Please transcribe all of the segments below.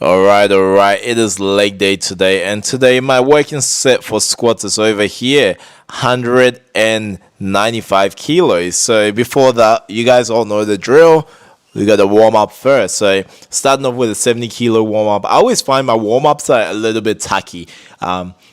All right. It is leg day today, and today my working set for squats is over here, 195 kilos. So before that, you guys all know the drill. We got to warm up first. So starting off with a 70-kilo warm up. I always find my warm ups are a little bit tacky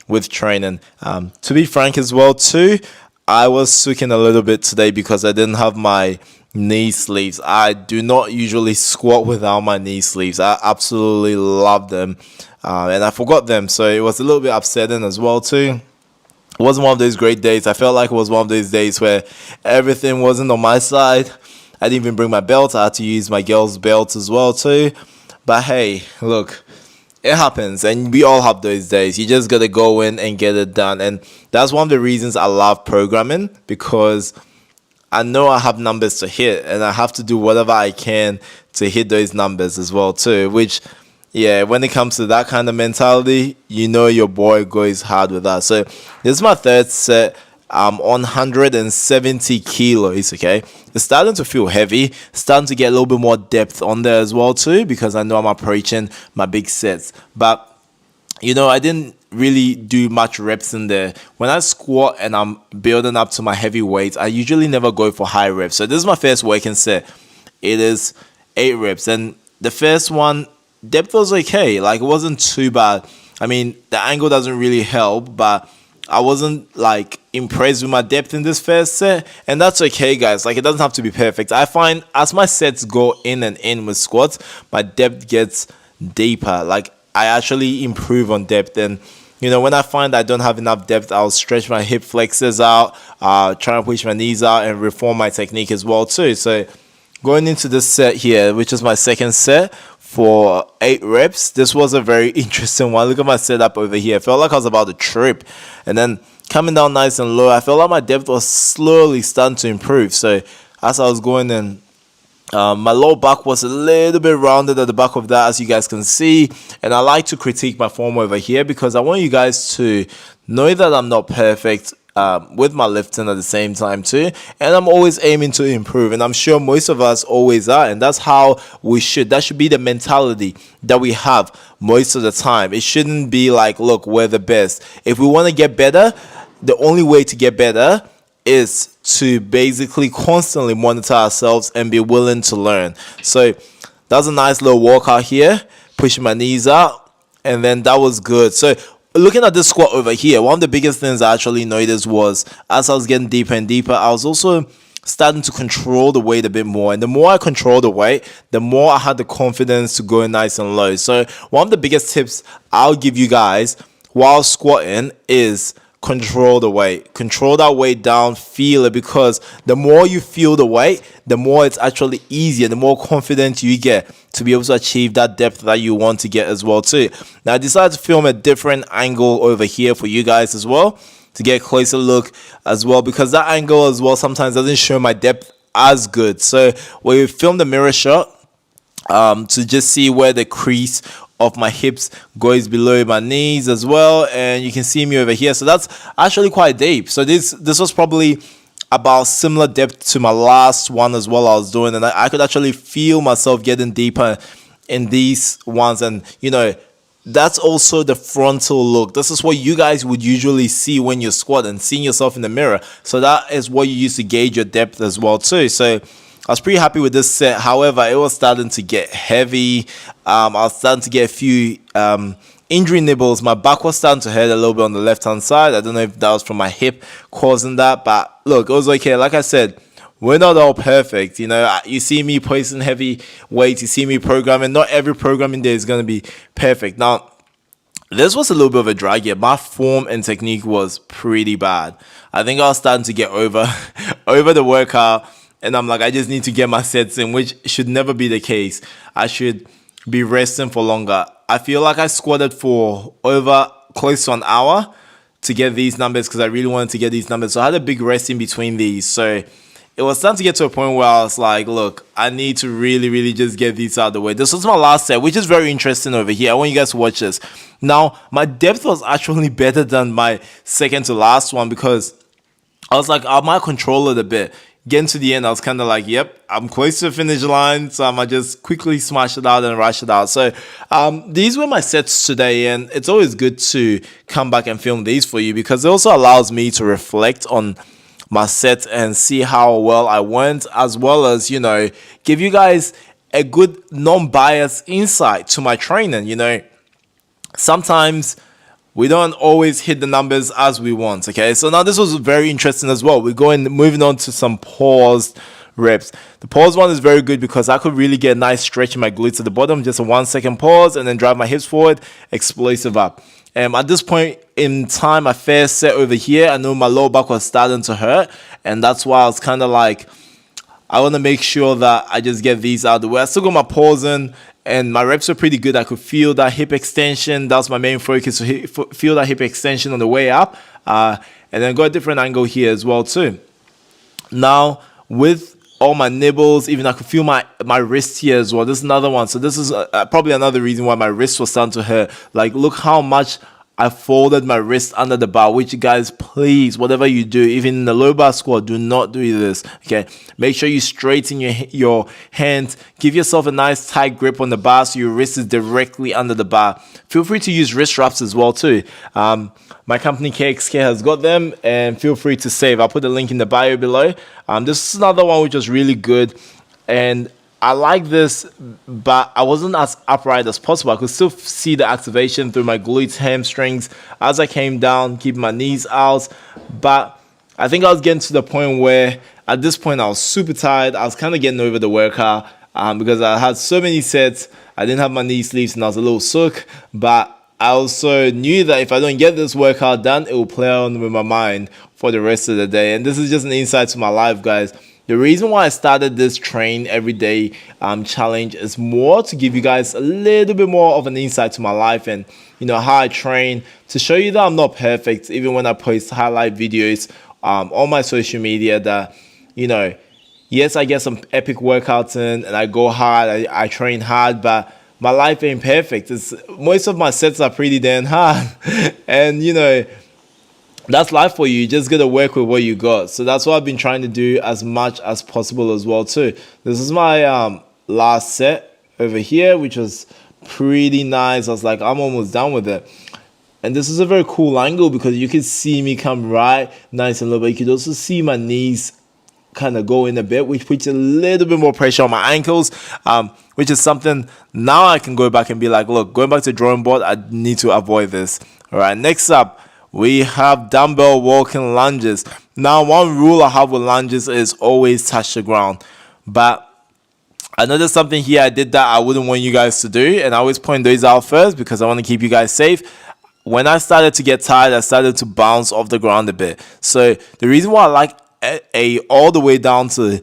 with training. To be frank as well too, I was sweating a little bit today because I didn't have my knee sleeves. I do not usually squat without my knee sleeves. I absolutely love them, and I forgot them, so it was a little bit upsetting as well too. It wasn't one of those great days. I felt like it was one of those days where everything wasn't on my side. I didn't even bring my belt. I had to use my girl's belt as well too. But hey, look, it happens, and we all have those days. You just gotta go in and get it done, and that's one of the reasons I love programming, because I know I have numbers to hit, and I have to do whatever I can to hit those numbers as well too. Which, yeah, when it comes to that kind of mentality, you know your boy goes hard with that. So this is my third set. I'm on 170 kilos. Okay, it's starting to feel heavy. Starting to get a little bit more depth on there as well too, because I know I'm approaching my big sets. But I didn't really do much reps in there. When I squat and I'm building up to my heavy weights, I usually never go for high reps. So this is my first working set. It is 8 reps. And the first one, depth was okay. Like, it wasn't too bad. I mean, the angle doesn't really help, but I wasn't like impressed with my depth in this first set. And that's okay, guys. Like, it doesn't have to be perfect. I find as my sets go in and in with squats, my depth gets deeper. Like, I actually improve on depth. And when I find I don't have enough depth, I'll stretch my hip flexors out, try and push my knees out, and reform my technique as well too. So going into this set here, which is my second set for 8 reps, this was a very interesting one. Look at my setup over here. I felt like I was about to trip, and then coming down nice and low, I felt like my depth was slowly starting to improve. So as I was going in, my low back was a little bit rounded at the back of that, as you guys can see. And I like to critique my form over here because I want you guys to know that I'm not perfect with my lifting at the same time too. And I'm always aiming to improve. And I'm sure most of us always are. And that's how we should. That should be the mentality that we have most of the time. It shouldn't be like, look, we're the best. If we want to get better, the only way to get better is to basically constantly monitor ourselves and be willing to learn. So that's a nice little workout here, pushing my knees out, and then that was good. So looking at this squat over here, one of the biggest things I actually noticed was as I was getting deeper and deeper, I was also starting to control the weight a bit more. And the more I control the weight, the more I had the confidence to go nice and low. So one of the biggest tips I'll give you guys while squatting is control the weight. Control that weight down, feel it, because the more you feel the weight, the more it's actually easier, the more confident you get to be able to achieve that depth that you want to get as well too. Now I decided to film a different angle over here for you guys as well, to get a closer look as well, because that angle as well sometimes doesn't show my depth as good. So we filmed the mirror shot to just see where the crease of my hips goes below my knees as well, and you can see me over here. So that's actually quite deep. So this was probably about similar depth to my last one as well I was doing, and I could actually feel myself getting deeper in these ones. And that's also the frontal look. This is what you guys would usually see when you're squatting, seeing yourself in the mirror. So that is what you use to gauge your depth as well too. So I was pretty happy with this set. However, it was starting to get heavy. I was starting to get a few injury nibbles. My back was starting to hurt a little bit on the left-hand side. I don't know if that was from my hip causing that, but look, it was okay. Like I said, we're not all perfect. You see me placing heavy weights. You see me programming. Not every programming day is going to be perfect. Now, this was a little bit of a drag here. My form and technique was pretty bad. I think I was starting to get over the workout. And I'm like, I just need to get my sets in, which should never be the case. I should be resting for longer. I feel like I squatted for over close to an hour to get these numbers, because I really wanted to get these numbers. So I had a big rest in between these. So it was starting to get to a point where I was like, look, I need to really, really just get these out of the way. This was my last set, which is very interesting over here. I want you guys to watch this. Now, my depth was actually better than my second to last one, because I was like, I might control it a bit. getting to the end, I was kind of like, yep, I'm close to the finish line, so I might just quickly smash it out and rush it out. So these were my sets today, and it's always good to come back and film these for you because it also allows me to reflect on my set and see how well I went, as well as, give you guys a good non-biased insight to my training. Sometimes we don't always hit the numbers as we want. Okay, so now this was very interesting as well. Moving on to some paused reps. The pause one is very good because I could really get a nice stretch in my glutes at the bottom, just a 1 second pause and then drive my hips forward, explosive up. At this point in time, my first set over here, I knew my lower back was starting to hurt, and that's why I was kind of like, I want to make sure that I just get these out of the way. I still got my pause in, and my reps were pretty good. I could feel that hip extension. That was my main focus, to feel that hip extension on the way up, and then got a different angle here as well too. Now, with all my nibbles, even I could feel my wrist here as well. This is another one. So this is probably another reason why my wrist was starting to hurt. Like, look how much I folded my wrist under the bar, which, guys, please, whatever you do, even in the low bar squat, do not do this, okay? Make sure you straighten your hand. Give yourself a nice tight grip on the bar so your wrist is directly under the bar. Feel free to use wrist wraps as well too. My company KXK has got them, and feel free to save. I'll put the link in the bio below. This is another one which was really good, and I like this, but I wasn't as upright as possible. I could still see the activation through my glutes, hamstrings as I came down, keeping my knees out. But I think I was getting to the point where at this point I was super tired. I was kind of getting over the workout because I had so many sets. I didn't have my knee sleeves and I was a little sook. But I also knew that if I don't get this workout done, it will play on with my mind for the rest of the day. And this is just an insight to my life, guys. The reason why I started this train every day challenge is more to give you guys a little bit more of an insight to my life and how I train, to show you that I'm not perfect, even when I post highlight videos on my social media. That yes, I get some epic workouts in and I go hard, I train hard, but my life ain't perfect. Most of my sets are pretty damn hard, and that's life for you. You just gotta work with what you got. So that's what I've been trying to do as much as possible as well too. This is my last set over here, which was pretty nice. I was like, I'm almost done with it. And this is a very cool angle because you can see me come right nice and low, but you could also see my knees kind of go in a bit, which puts a little bit more pressure on my ankles, which is something now I can go back and be like, look, going back to the drawing board, I need to avoid this. All right, next up, we have dumbbell walking lunges. Now, one rule I have with lunges is always touch the ground. But I know there's something here I did that I wouldn't want you guys to do, and I always point those out first because I want to keep you guys safe. When I started to get tired, I started to bounce off the ground a bit. So the reason why I like a all the way down to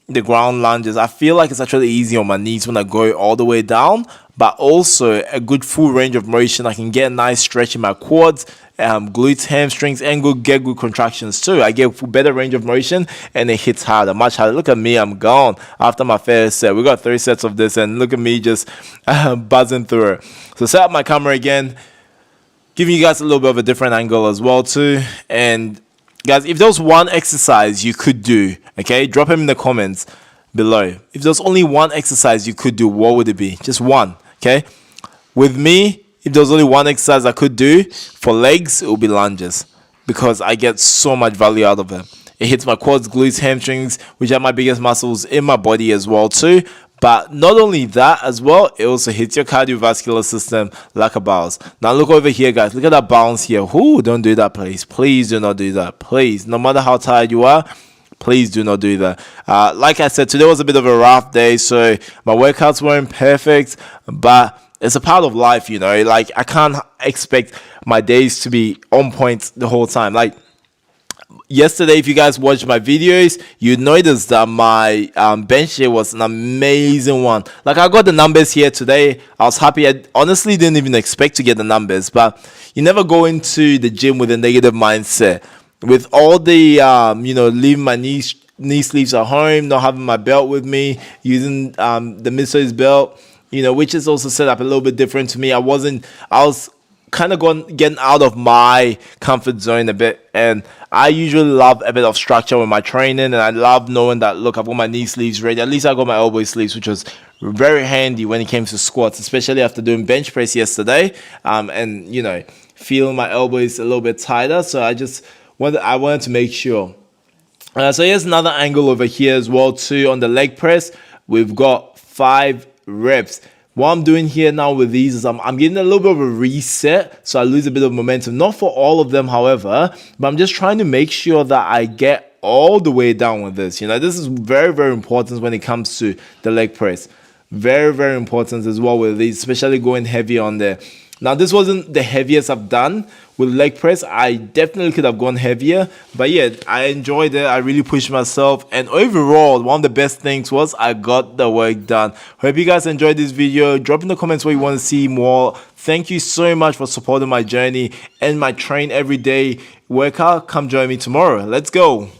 the ground lunges, I feel like it's actually easy on my knees when I go all the way down, but also a good full range of motion. I can get a nice stretch in my quads, glutes, hamstrings, and get good contractions too. I get better range of motion and it hits harder, much harder. Look at me, I'm gone after my first set. We got 3 sets of this and look at me just buzzing through it. So set up my camera again, giving you guys a little bit of a different angle as well too. And guys, if there was one exercise you could do, okay, drop them in the comments below. If there's only one exercise you could do, what would it be? Just one, okay? With me, if there's only one exercise I could do for legs, it would be lunges because I get so much value out of it. It hits my quads, glutes, hamstrings, which are my biggest muscles in my body as well too. But not only that as well, it also hits your cardiovascular system like a bounce. Now look over here, guys. Look at that bounce here. Ooh, don't do that, please. Please do not do that. Please. No matter how tired you are, please do not do that. Like I said, today was a bit of a rough day, so my workouts weren't perfect, but it's a part of life, Like, I can't expect my days to be on point the whole time. Like, yesterday, if you guys watched my videos, you noticed that my bench day was an amazing one. Like, I got the numbers here today. I was happy. I honestly didn't even expect to get the numbers, but you never go into the gym with a negative mindset. With all the, leaving my knee sleeves at home, not having my belt with me, using the Misso's belt, which is also set up a little bit different to me. I was kind of getting out of my comfort zone a bit, and I usually love a bit of structure with my training, and I love knowing that, look, I've got my knee sleeves ready. At least I got my elbow sleeves, which was very handy when it came to squats, especially after doing bench press yesterday, and feeling my elbows a little bit tighter. So I wanted to make sure. So here's another angle over here as well too. On the leg press, we've got 5 reps. What I'm doing here now with these is I'm getting a little bit of a reset, so I lose a bit of momentum. Not for all of them, however, but I'm just trying to make sure that I get all the way down with this. This is very, very important when it comes to the leg press. Very, very important as well with these, especially going heavy on there. Now, this wasn't the heaviest I've done with leg press. I definitely could have gone heavier, but yeah, I enjoyed it. I really pushed myself, and overall, one of the best things was I got the work done. Hope you guys enjoyed this video. Drop in the comments what you want to see more. Thank you so much for supporting my journey and my train every day workout. Come join me tomorrow. Let's go.